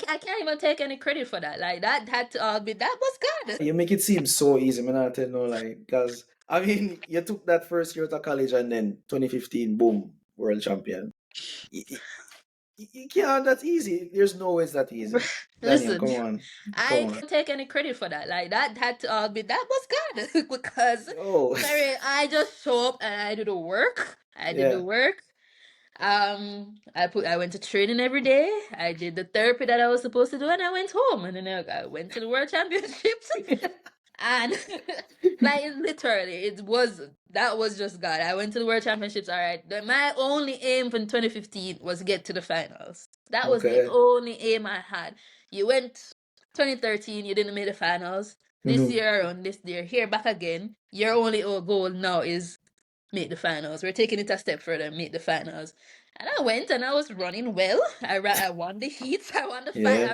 I can't even take any credit for that. Like that had to all be that was God. You make it seem so easy, man. I tell you no lie. Because, I mean, you took that first year out of college and then 2015, boom, world champion. You, you can't, that's easy. There's no way it's that easy. Daniel, Listen, come on. Come I on. can't take any credit for that. Like that had to all be that was God because Oh, sorry, I just show up and I do the work. I did the yeah. work. I went to training every day. I did the therapy that I was supposed to do, and I went home. And then I went to the World Championships, and like literally, that was just God. I went to the World Championships. All right, my only aim for 2015 was to get to the finals. That was the Okay. only aim I had. You went 2013, you didn't make the finals. This Mhm. year around, this year here back again. Your only goal now is make the finals. We're taking it a step further, make the finals. And I went and I was running well. I won the heats. I won the fight. Yeah.